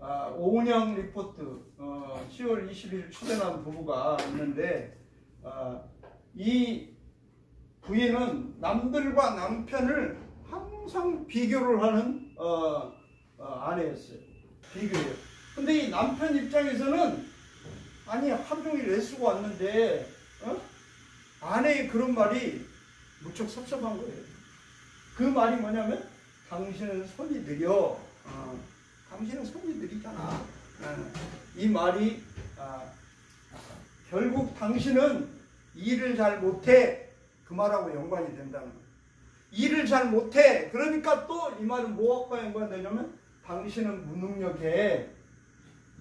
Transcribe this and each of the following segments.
오은영 리포트 10월 20일 출연한 부부가 있는데 이 부인은 남들과 남편을 항상 비교를 하는 아내였어요. 비교해요. 근데 이 남편 입장에서는 아니 하루 종일 애쓰고 왔는데 아내의 그런 말이 무척 섭섭한 거예요. 그 말이 뭐냐면 당신은 손이 느려. 당신은 손이 느리잖아. 이 말이 결국 당신은 일을 잘 못해. 그 말하고 연관이 된다는 거예요. 일을 잘 못해. 그러니까 또 이 말은 뭐와 연관되냐면 당신은 무능력해.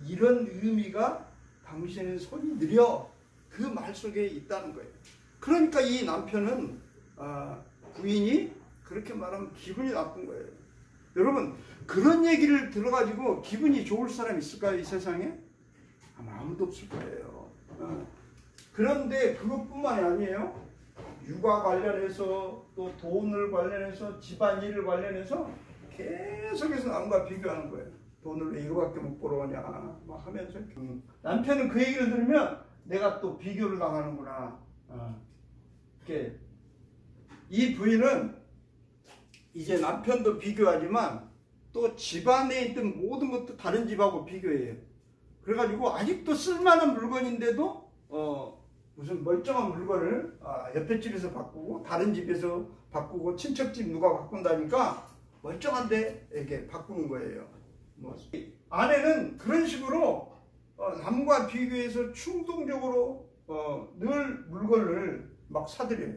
이런 의미가 당신은 손이 느려. 그 말 속에 있다는 거예요. 그러니까 이 남편은 부인이 그렇게 말하면 기분이 나쁜 거예요. 여러분 그런 얘기를 들어가지고 기분이 좋을 사람 있을까요? 이 세상에? 아무도 없을 거예요. 그런데 그것뿐만이 아니에요. 육아 관련해서 또 돈을 관련해서 집안일을 관련해서 계속해서 남과 비교하는 거예요. 돈을 왜 이거밖에 못 벌어오냐 막 하면서 남편은 그 얘기를 들으면 내가 또 비교를 당하는구나. 이렇게 이 부인은 이제 남편도 비교하지만 또 집안에 있던 모든 것도 다른 집하고 비교해요. 그래가지고 아직도 쓸만한 물건인데도 무슨 멀쩡한 물건을 옆에 집에서 바꾸고 다른 집에서 바꾸고 친척집 누가 바꾼다니까 멀쩡한데 이렇게 바꾸는 거예요. 아내는 그런 식으로 남과 비교해서 충동적으로 늘 물건을 막 사들여요.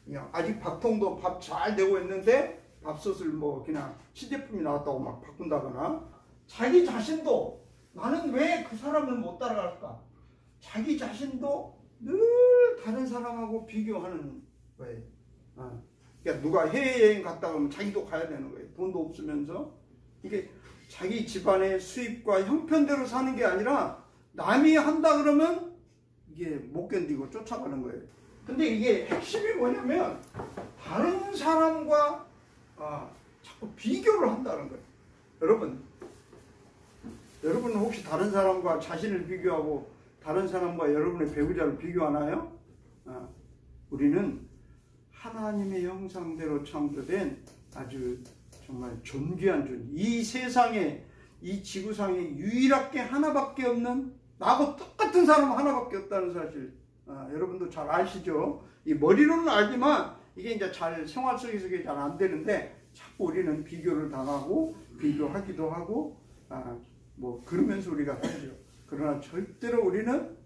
그냥 아직 밥통도 밥 잘 되고 있는데 밥솥을 뭐 그냥 시제품이 나왔다고 막 바꾼다거나 자기 자신도 나는 왜 그 사람을 못 따라갈까? 자기 자신도 늘 다른 사람하고 비교하는 거예요. 그러니까 누가 해외여행 갔다 오면 자기도 가야 되는 거예요. 돈도 없으면서. 이게 자기 집안의 수입과 형편대로 사는 게 아니라 남이 한다 그러면 이게 못 견디고 쫓아가는 거예요. 근데 이게 핵심이 뭐냐면 다른 사람과 자꾸 비교를 한다는 거예요. 여러분 혹시 다른 사람과 자신을 비교하고 다른 사람과 여러분의 배우자를 비교하나요? 우리는 하나님의 형상대로 창조된 아주 정말 존귀한 존재. 이 세상에 이 지구상에 유일하게 하나밖에 없는 나하고 똑같은 사람 하나밖에 없다는 사실 여러분도 잘 아시죠? 이 머리로는 알지만 이게 이제 잘 생활 속에서 잘 안 되는데 자꾸 우리는 비교를 당하고 비교하기도 하고 뭐 그러면서 우리가 살죠. 그러나 절대로 우리는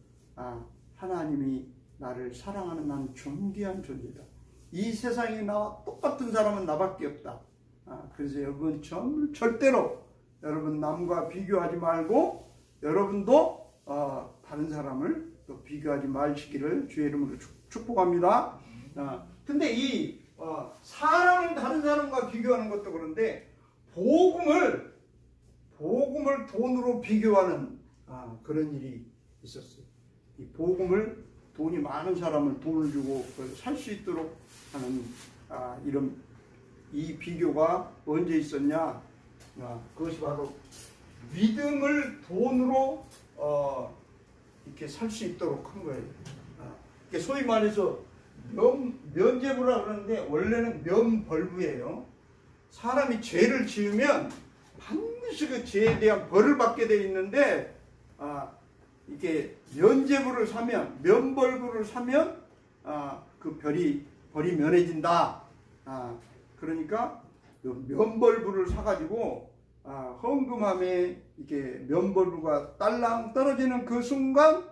하나님이 나를 사랑하는 난 존귀한 존재다. 이 세상에 나와 똑같은 사람은 나밖에 없다. 그래서 여러분 절대로 여러분 남과 비교하지 말고 여러분도 다른 사람을 또 비교하지 마시기를 주의 이름으로 축복합니다. 근데 이 사람을 다른 사람과 비교하는 것도 그런데 복음을 돈으로 비교하는 그런 일이 있었어요. 이 복음을 돈이 많은 사람을 돈을 주고 살 수 있도록 하는 이런 이 비교가 언제 있었냐? 그것이 바로 믿음을 돈으로 이렇게 살 수 있도록 한 거예요. 소위 말해서 면죄부라 그러는데 원래는 면벌부예요. 사람이 죄를 지으면 반드시 그 죄에 대한 벌을 받게 되어 있는데 이게 면죄부를 사면 면벌부를 사면 그 벌이 면해진다. 그러니까 그 면벌부를 사가지고 헌금함에 이게 면벌부가 딸랑 떨어지는 그 순간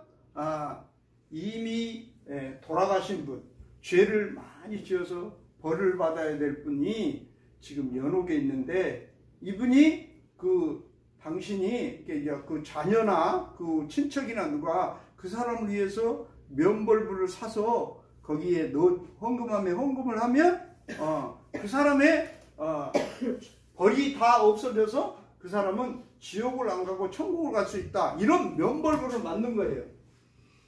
이미 돌아가신 분, 죄를 많이 지어서 벌을 받아야 될 분이 지금 연옥에 있는데 이분이 당신이 그 자녀나 그 친척이나 누가 그 사람을 위해서 면벌부를 사서 거기에 헌금함에 헌금을 하면 그 사람의 벌이 다 없어져서 그 사람은 지옥을 안 가고 천국을 갈 수 있다. 이런 면벌부를 만든 거예요.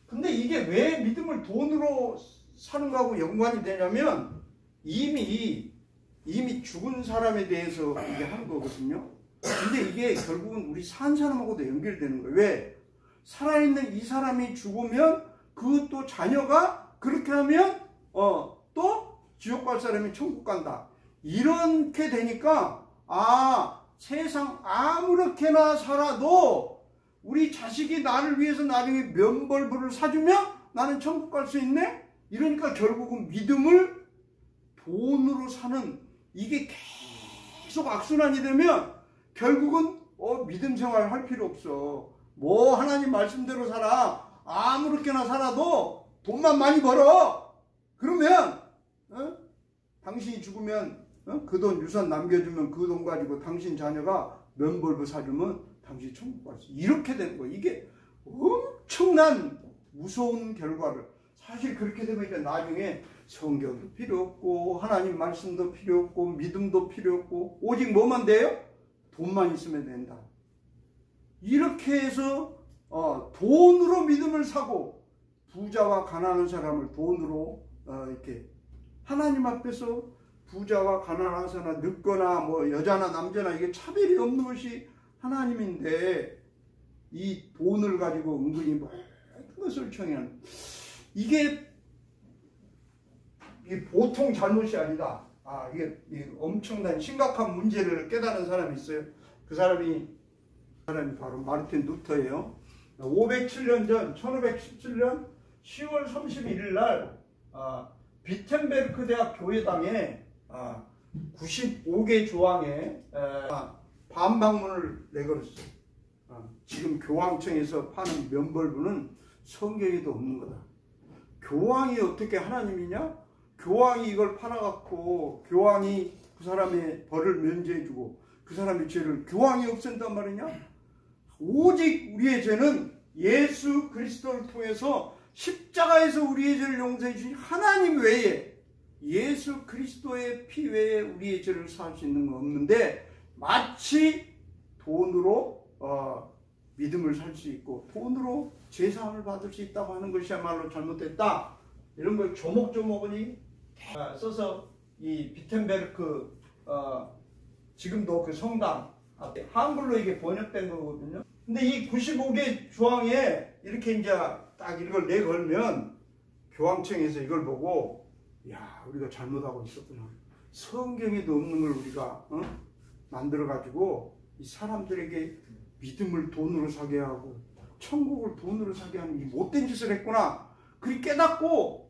근데 이게 왜 믿음을 돈으로 사는 거하고 연관이 되냐면 이미 죽은 사람에 대해서 이게 하는 거거든요. 근데 이게 결국은 우리 산 사람하고도 연결되는 거예요. 왜? 살아있는 이 사람이 죽으면 그 또 자녀가 그렇게 하면 또 지옥 갈 사람이 천국 간다. 이렇게 되니까 세상 아무렇게나 살아도 우리 자식이 나를 위해서 나중에 면벌부를 사주면 나는 천국 갈 수 있네? 이러니까 결국은 믿음을 돈으로 사는, 이게 계속 악순환이 되면 결국은 믿음 생활 할 필요 없어. 뭐 하나님 말씀대로 살아. 아무렇게나 살아도 돈만 많이 벌어. 그러면 당신이 죽으면 그 돈 유산 남겨주면 그 돈 가지고 당신 자녀가 면벌부 사주면 당신이 천국 갈 수 있어. 이렇게 되는 거야. 이게 엄청난 무서운 결과를. 사실 그렇게 되면 이제 나중에 성경도 필요 없고 하나님 말씀도 필요 없고 믿음도 필요 없고 오직 뭐만 돼요? 돈만 있으면 된다. 이렇게 해서 돈으로 믿음을 사고 부자와 가난한 사람을 돈으로 이렇게 하나님 앞에서 부자와 가난한 사람, 늙거나 뭐 여자나 남자나 이게 차별이 없는 것이 하나님인데 이 돈을 가지고 은근히 모든 것을 청해하는, 이게 보통 잘못이 아니다. 이게 엄청난 심각한 문제를 깨달은 사람이 있어요. 그 사람이 바로 마르틴 루터예요. 507년 전 1517년 10월 31일 날 비텐베르크 대학 교회당에 95개 조항에 반박문을 내걸었어요. 지금 교황청에서 파는 면벌부는 성경에도 없는 거다. 교황이 어떻게 하나님이냐? 교황이 이걸 팔아갖고 교황이 그 사람의 벌을 면제해주고 그 사람의 죄를 교황이 없앤단 말이냐? 오직 우리의 죄는 예수 그리스도를 통해서 십자가에서 우리의 죄를 용서해 주신 하나님 외에, 예수 그리스도의 피 외에 우리의 죄를 사할 수 있는 건 없는데, 마치 돈으로 믿음을 살 수 있고 돈으로 죄사함을 받을 수 있다고 하는 것이야말로 잘못됐다. 이런 걸 조목조목이 써서 이 비텐베르크 지금도 그 성당 앞에 한글로 이게 번역된 거거든요. 근데 이 95개 조항에 이렇게 이제 딱 이걸 내걸면 교황청에서 이걸 보고 우리가 잘못하고 있었구나. 성경에도 없는 걸 우리가 만들어가지고 이 사람들에게 믿음을 돈으로 사게 하고 천국을 돈으로 사게 하는 이 못된 짓을 했구나. 그리 깨닫고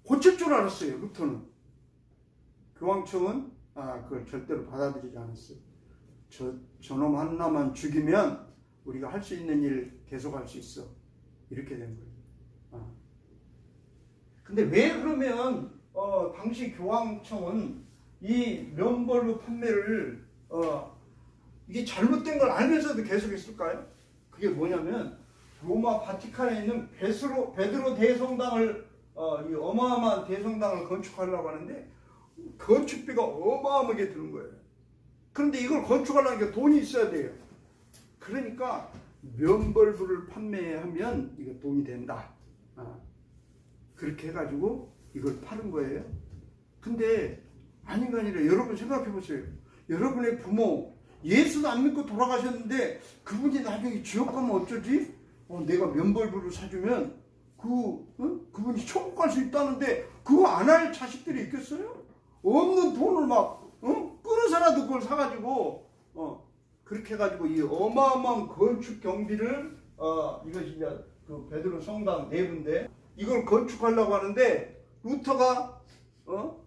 고칠 줄 알았어요. 루터는. 교황청은 그걸 절대로 받아들이지 않았어요. 저놈 하나만 죽이면 우리가 할 수 있는 일 계속할 수 있어. 이렇게 된 거예요. 근데 왜 그러면 당시 교황청은 이 면벌부 판매를 이게 잘못된 걸 알면서도 계속했을까요? 그게 뭐냐면 로마 바티칸에 있는 베드로 대성당을 이 어마어마한 대성당을 건축하려고 하는데 건축비가 어마어마하게 드는 거예요. 그런데 이걸 건축하려니까 돈이 있어야 돼요. 그러니까 면벌부를 판매하면 이거 돈이 된다. 그렇게 해가지고 이걸 파는 거예요. 근데 아닌가 아니라 여러분 생각해 보세요. 여러분의 부모 예수도 안 믿고 돌아가셨는데 그분이 나중에 지옥 가면 어쩌지? 내가 면벌부를 사주면 그분이 천국 갈 수 있다는데 그거 안 할 자식들이 있겠어요? 없는 돈을 막 끌어서라도 그걸 사가지고 그렇게 해가지고 이 어마어마한 건축 경비를 이것이 이제 그 베드로 성당 내부인데 이걸 건축하려고 하는데 루터가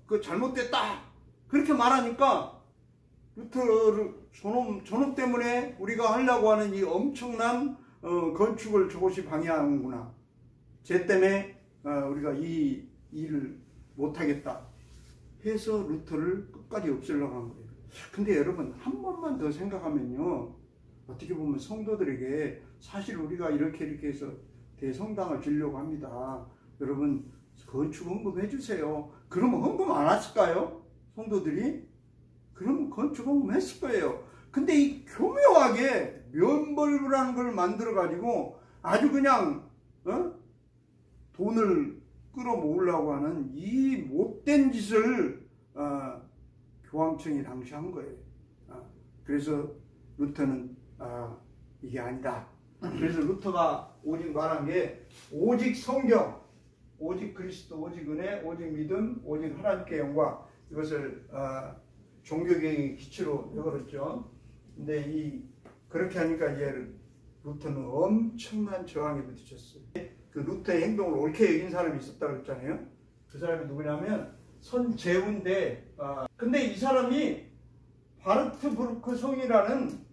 그 잘못됐다 그렇게 말하니까 루터를 저놈 때문에 우리가 하려고 하는 이 엄청난 건축을 저것이 방해하는구나. 쟤 때문에 우리가 이 일을 못하겠다 해서 루터를 끝까지 없애려고 한 거예요. 근데 여러분 한 번만 더 생각하면요, 어떻게 보면 성도들에게 사실 우리가 이렇게 해서 대성당을 지으려고 합니다. 여러분 건축 헌금 해주세요. 그러면 헌금 안 했을까요? 성도들이? 그러면 건축 헌금 했을 거예요. 근데 이 교묘하게 면벌부라는 걸 만들어 가지고 아주 그냥 돈을 끌어모으려고 하는 이 못된 짓을 교황청이 당시 한 거예요. 그래서 루터는 이게 아니다. 그래서 루터가 오직 말한 게 오직 성경, 오직 그리스도, 오직 은혜, 오직 믿음, 오직 하나님께 영광, 이것을 종교개혁의 기초로 여겼죠. 근데 그렇게 하니까 이제 루터는 엄청난 저항에 부딪혔어요. 그 루터의 행동을 옳게 여긴 사람이 있었다고 했잖아요. 그 사람이 누구냐면 선제후인데, 근데 이 사람이 바르트부르크 성이라는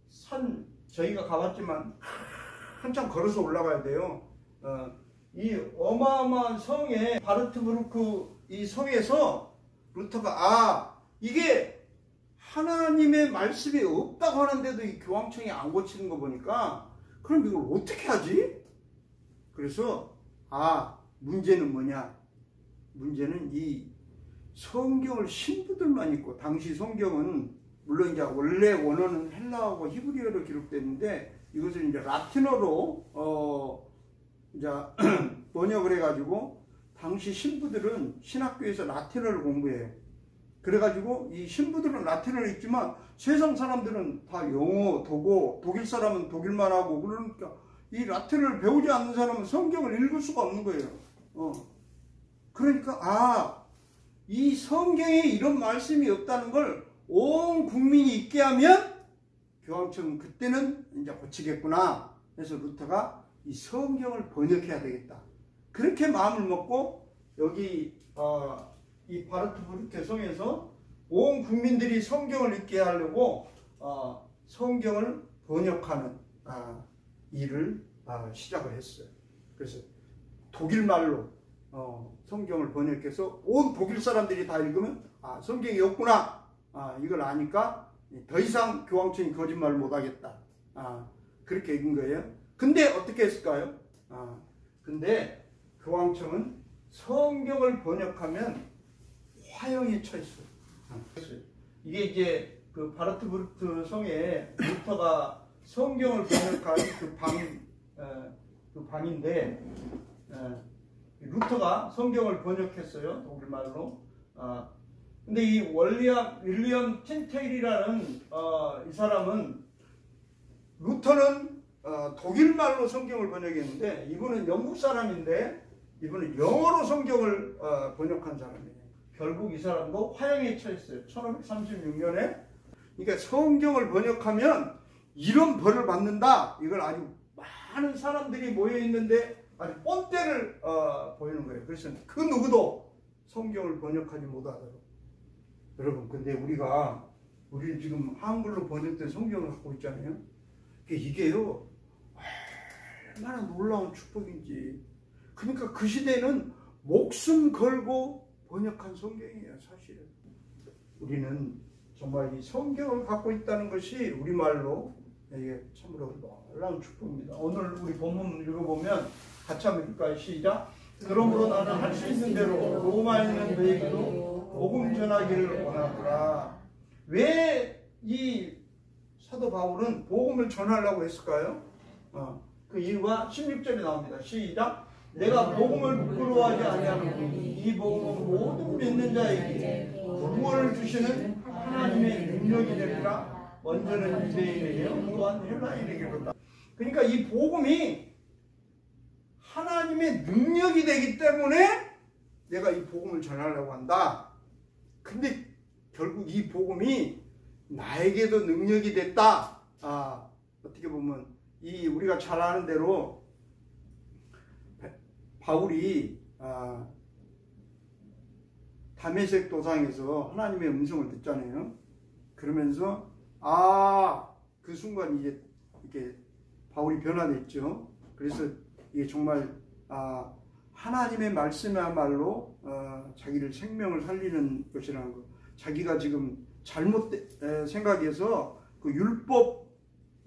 산, 저희가 가봤지만 한참 걸어서 올라가야 돼요. 이 어마어마한 성에, 바르트부르크 이 성에서 루터가 이게 하나님의 말씀이 없다고 하는데도 이 교황청이 안 고치는 거 보니까 그럼 이걸 어떻게 하지? 그래서 문제는 뭐냐? 문제는 이 성경을 신부들만 읽고, 당시 성경은 물론 이제 원래 원어는 헬라어고 히브리어로 기록됐는데 이것을 이제 라틴어로 이제 번역을 해가지고, 당시 신부들은 신학교에서 라틴어를 공부해요. 그래가지고 이 신부들은 라틴어를 읽지만 세상 사람들은 다 영어, 독일 사람은 독일만 하고, 그러니까 이 라틴어를 배우지 않는 사람은 성경을 읽을 수가 없는 거예요. 그러니까 이 성경에 이런 말씀이 없다는 걸 온 국민이 있게 하면 교황청은 그때는 이제 고치겠구나. 그래서 루터가 이 성경을 번역해야 되겠다. 그렇게 마음을 먹고 여기 이 바르트부르크 성에서 온 국민들이 성경을 읽게 하려고 성경을 번역하는 일을 시작을 했어요. 그래서 독일말로 성경을 번역해서 온 독일 사람들이 다 읽으면 성경이 없구나, 이걸 아니까 더 이상 교황청이 거짓말을 못하겠다, 그렇게 읽은 거예요. 근데 어떻게 했을까요? 근데 교황청은 성경을 번역하면 화형에 처했어요. 이게 이제 그 바르트부르크 성에 루터가 성경을 번역한 그 방인데, 루터가 성경을 번역했어요, 독일말로. 근데 이 윌리엄 틴테일이라는 이 사람은, 루터는 독일말로 성경을 번역했는데 이분은 영국 사람인데 이분은 영어로 성경을 번역한 사람이에요. 결국 이 사람도 화형에 처했어요. 1536년에. 그러니까 성경을 번역하면 이런 벌을 받는다, 이걸 아주 많은 사람들이 모여 있는데 아주 뻔때를 보이는 거예요. 그래서 그 누구도 성경을 번역하지 못하도록. 여러분, 근데 우리는 지금 한글로 번역된 성경을 갖고 있잖아요. 이게요, 얼마나 놀라운 축복인지. 그러니까 그 시대는 목숨 걸고 번역한 성경이에요, 사실은. 우리는 정말 이 성경을 갖고 있다는 것이 우리말로 이게 참으로 놀라운 축복입니다. 오늘 우리 본문 읽어보면 같이 한번 읽을까요? 시작. 그러므로 나는 할 수 있는 대로 로마에 있는 너에게도 복음 전하기를 원하노라. 왜 이 사도 바울은 복음을 전하려고 했을까요? 그 이유가 16절에 나옵니다. 시작. 내가 복음을 부끄러워하지 아니하노니 이 복음은 모든 믿는 자에게 구원을 주시는 하나님의 능력이 되리라. 먼저는 유대인에게요, 또한 헬라인에게로다. 그러니까 이 복음이 하나님의 능력이 되기 때문에 내가 이 복음을 전하려고 한다. 근데 결국 이 복음이 나에게도 능력이 됐다. 어떻게 보면 우리가 잘 아는 대로 바울이 다메섹 도상에서 하나님의 음성을 듣잖아요. 그러면서 그 순간 이제 이렇게 바울이 변화됐죠. 그래서 이게 정말 하나님의 말씀이야말로 자기를 생명을 살리는 것이라는 거. 자기가 지금 잘못 생각해서 그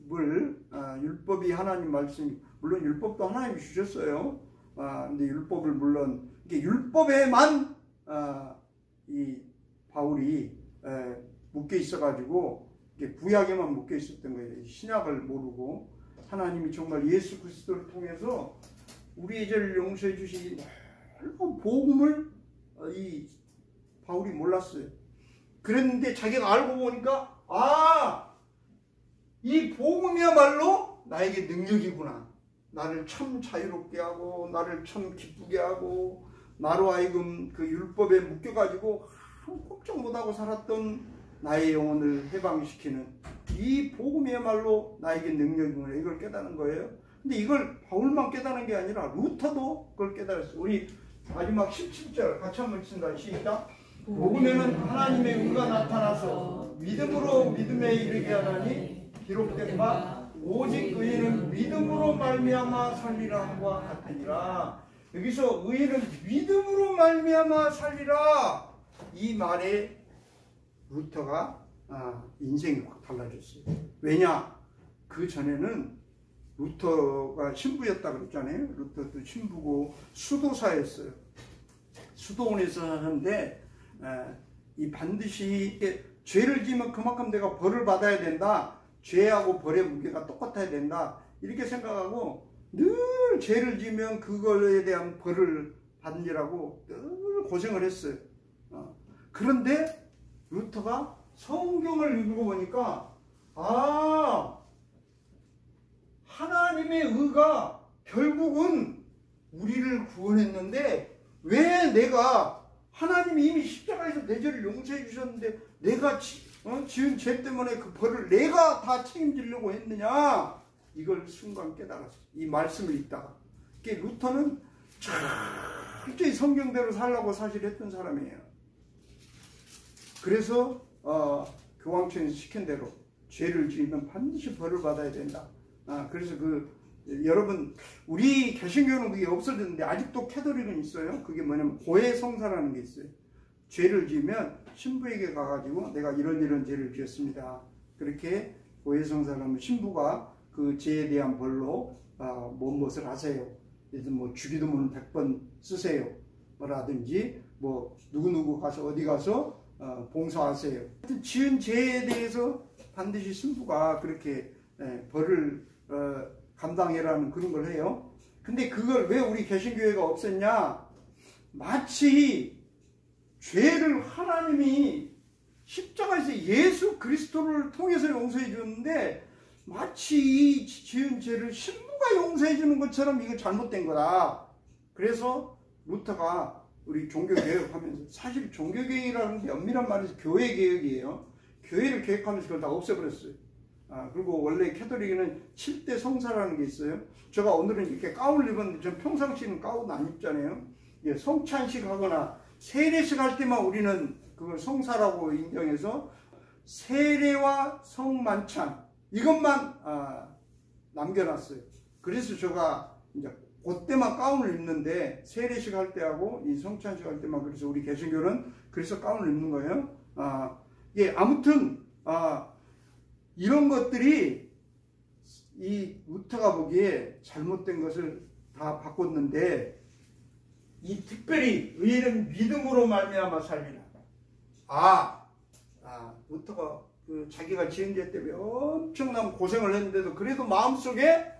율법이 하나님 말씀, 물론 율법도 하나님이 주셨어요. 근데 율법을 물론 이게 율법에만 이 바울이 묶여 있어가지고 구약에만 묶여 있었던 거예요. 신약을 모르고 하나님이 정말 예수 그리스도를 통해서 우리의 죄를 용서해 주시기 놀라운 복음을 이 바울이 몰랐어요. 그랬는데 자기가 알고 보니까 이 복음이야말로 나에게 능력이구나. 나를 참 자유롭게 하고 나를 참 기쁘게 하고 나로 하여금 그 율법에 묶여가지고 아무 걱정 못하고 살았던 나의 영혼을 해방시키는 이 복음이야말로 나에게 능력이구나. 이걸 깨닫는 거예요. 근데 이걸 바울만 깨닫는 게 아니라 루터도 그걸 깨달았어요. 우리 마지막 17절 같이 한번 읽습니다. 시작. 복음에는 하나님의 의가 나타나서 믿음으로 믿음에 이르게 하나니 기록된 바 오직 의인은 믿음으로 말미암아 살리라 함과 같으니라. 여기서 의인은 믿음으로 말미암아 살리라, 이 말에 루터가 인생이 확 달라졌어요. 왜냐? 그 전에는 루터가 신부였다 그랬잖아요. 루터도 신부고 수도사였어요. 수도원에서 하는데 이 반드시 죄를 지으면 그만큼 내가 벌을 받아야 된다. 죄하고 벌의 무게가 똑같아야 된다. 이렇게 생각하고 늘 죄를 지으면 그거에 대한 벌을 받으라고 늘 고생을 했어요. 그런데 루터가 성경을 읽어보니까 하나님의 의가 결국은 우리를 구원했는데 왜 내가 하나님이 이미 십자가에서 내 죄를 용서해 주셨는데 내가 지은 죄 때문에 그 벌을 내가 다 책임지려고 했느냐, 이걸 순간 깨달았어요. 이 말씀을 읽다가. 루터는 철저히 성경대로 살라고 사실 했던 사람이에요. 그래서 교황청에서 시킨 대로 죄를 지으면 반드시 벌을 받아야 된다. 그래서 여러분, 우리 개신교는 그게 없어졌는데 아직도 캐톨릭은 있어요. 그게 뭐냐면 고해성사라는 게 있어요. 죄를 지으면 신부에게 가가지고 내가 이런 죄를 지었습니다. 그렇게 고해성사를 하면 신부가 그 죄에 대한 벌로 무엇을 하세요. 그래서 뭐 주기도문을 100번 쓰세요. 뭐라든지 뭐 누구누구 가서 어디 가서 봉사하세요. 하여튼 지은 죄에 대해서 반드시 신부가 그렇게 벌을 감당해라는 그런 걸 해요. 근데 그걸 왜 우리 개신교회가 없앴냐? 마치 죄를 하나님이 십자가에서 예수 그리스도를 통해서 용서해 주는데 마치 이 지은 죄를 신부가 용서해 주는 것처럼 이거 잘못된 거다. 그래서 루터가 우리 종교개혁하면서, 사실 종교개혁이라는 게 엄밀한 말해서 교회개혁이에요. 교회를 개혁하면서 그걸 다 없애버렸어요. 그리고 원래 캐톨릭에는 7대 성사라는 게 있어요. 제가 오늘은 이렇게 가운을 입었는데 전 평상시는 가운 안 입잖아요. 성찬식 하거나 세례식 할 때만 우리는 그걸 성사라고 인정해서 세례와 성만찬 이것만 남겨놨어요. 그래서 제가 이제 그때만 가운을 입는데 세례식 할 때하고 이 성찬식 할 때만, 그래서 우리 개신교는 그래서 가운을 입는 거예요. 아무튼 이런 것들이 이 루터가 보기에 잘못된 것을 다 바꿨는데, 이 특별히 의인은 믿음으로 말미암아 살리라. 루터가 자기가 지은 죄 때문에 엄청난 고생을 했는데도 그래도 마음속에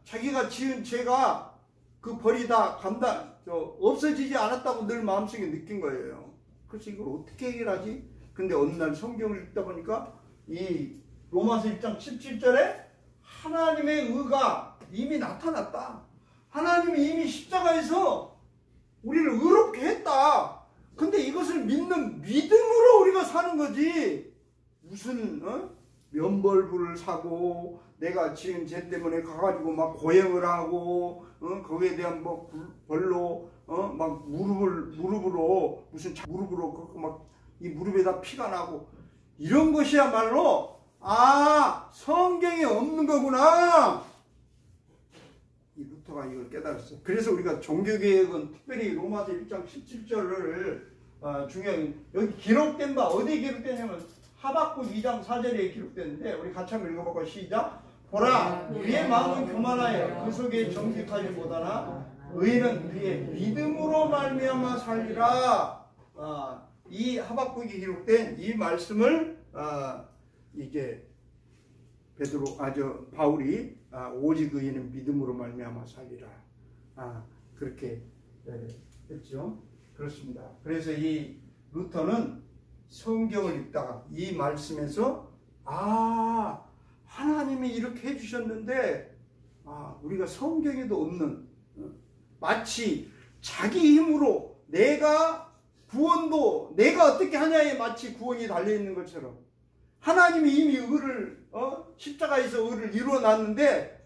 자기가 지은 죄가 그 벌이 다 없어지지 않았다고 늘 마음속에 느낀 거예요. 그래서 이걸 어떻게 해결하지? 근데 어느 날 성경을 읽다 보니까 이 로마서 1장 17절에 하나님의 의가 이미 나타났다. 하나님이 이미 십자가에서 우리를 의롭게 했다. 근데 이것을 믿는 믿음으로 우리가 사는 거지. 무슨 면벌부를 사고 내가 지은 죄 때문에 가가지고 막 고행을 하고 거기에 대한 뭐 벌로 막 무릎으로 무슨 무릎으로 막 이 무릎에다 피가 나고 이런 것이야말로 성경에 없는 거구나. 이 루터가 이걸 깨달았어요. 그래서 우리가 종교개혁은 특별히 로마서 1장 17절을 중요한, 여기 기록된 바 어디에 기록되냐면 하박국 2장 4절에 기록되는데 우리 같이 한번 읽어볼까요? 시작. 보라, 그의 마음은 교만하여 그 속에 정직하지 못하나 의인은 그의 믿음으로 말미암아 살리라. 이 하박국이 기록된 이 말씀을 이제 바울이 오직 의인은 믿음으로 말미암아 살리라. 그렇게 했죠. 그렇습니다. 그래서 이 루터는 성경을 읽다가 이 말씀에서 하나님이 이렇게 해주셨는데 우리가 성경에도 없는 마치 자기 힘으로 내가 구원도 내가 어떻게 하냐에 마치 구원이 달려있는 것처럼 하나님이 이미 의를 십자가에서 의를 이루어놨는데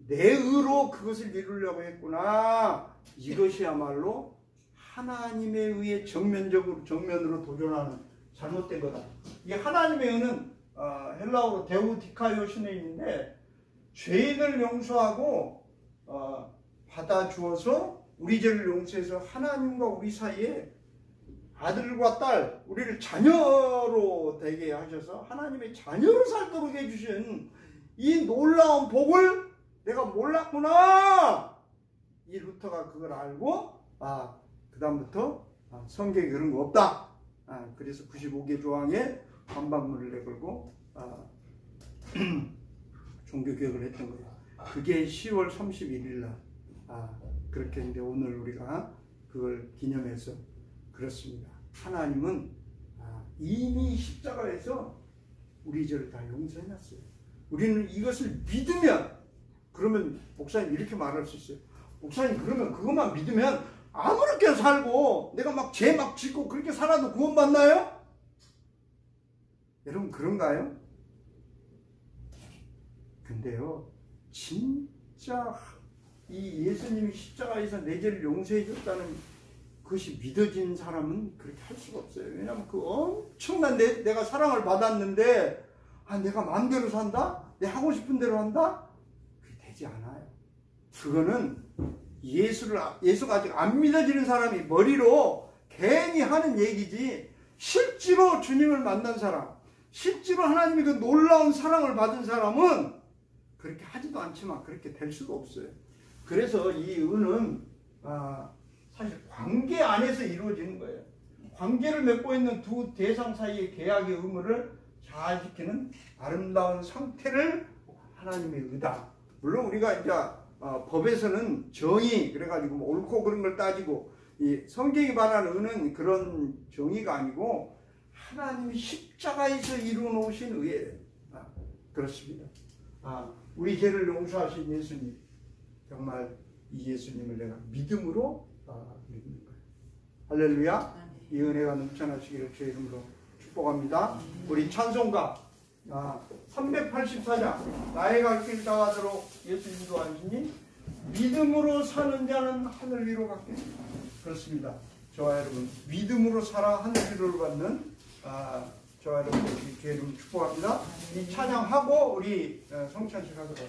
내 의로 그것을 이루려고 했구나. 이것이야말로 하나님의 의에 정면으로 도전하는 잘못된 거다. 이 하나님의 의는 헬라어로 데우디카요 시네인데 죄인을 용서하고 받아주어서 우리 죄를 용서해서 하나님과 우리 사이에 아들과 딸, 우리를 자녀로 되게 하셔서 하나님의 자녀로 살도록 해주신 이 놀라운 복을 내가 몰랐구나. 이 루터가 그걸 알고 그 다음부터 성경에 그런 거 없다. 그래서 95개 조항에 반박문을 내걸고 종교개혁을 했던 거예요. 그게 10월 31일 날 그렇게 했는데 오늘 우리가 그걸 기념해서 그렇습니다. 하나님은 이미 십자가에서 우리 죄를 다 용서해놨어요. 우리는 이것을 믿으면 그러면 목사님 이렇게 말할 수 있어요. 목사님 그러면 그것만 믿으면 아무렇게 살고 내가 막 죄 막 짓고 그렇게 살아도 구원받나요? 여러분 그런가요? 근데요 진짜 이 예수님이 십자가에서 내 죄를 용서해 줬다는 그것이 믿어진 사람은 그렇게 할 수가 없어요. 왜냐하면 그 엄청난 내가 사랑을 받았는데 내가 마음대로 산다? 내 하고 싶은 대로 한다? 그게 되지 않아요. 그거는 예수가 아직 안 믿어지는 사람이 머리로 괜히 하는 얘기지 실제로 주님을 만난 사람, 실제로 하나님의 그 놀라운 사랑을 받은 사람은 그렇게 하지도 않지만 그렇게 될 수가 없어요. 그래서 이 은은 사실 관계 안에서 이루어지는 거예요. 관계를 맺고 있는 두 대상 사이의 계약의 의무를 잘 지키는 아름다운 상태를 하나님의 의다. 물론 우리가 이제 법에서는 정의 그래가지고 뭐 옳고 그런 걸 따지고 이 성경이 말하는 의는 그런 정의가 아니고 하나님이 십자가에서 이루어 놓으신 의예요. 그렇습니다. 우리 죄를 용서하신 예수님, 정말 이 예수님을 내가 믿음으로 믿는 거예요. 할렐루야. 이 은혜가 넘쳐나시기를 주의 이름으로 축복합니다. 우리 찬송가 384장 나의 갈 길 다하도록 예수 인도하시니 믿음으로 사는 자는 하늘 위로 갔겠습니다. 그렇습니다. 저와 여러분 믿음으로 살아 하늘 위로를 받는 저와 여러분 주의 이름으로 축복합니다. 이 찬양하고 우리 성찬식 하도록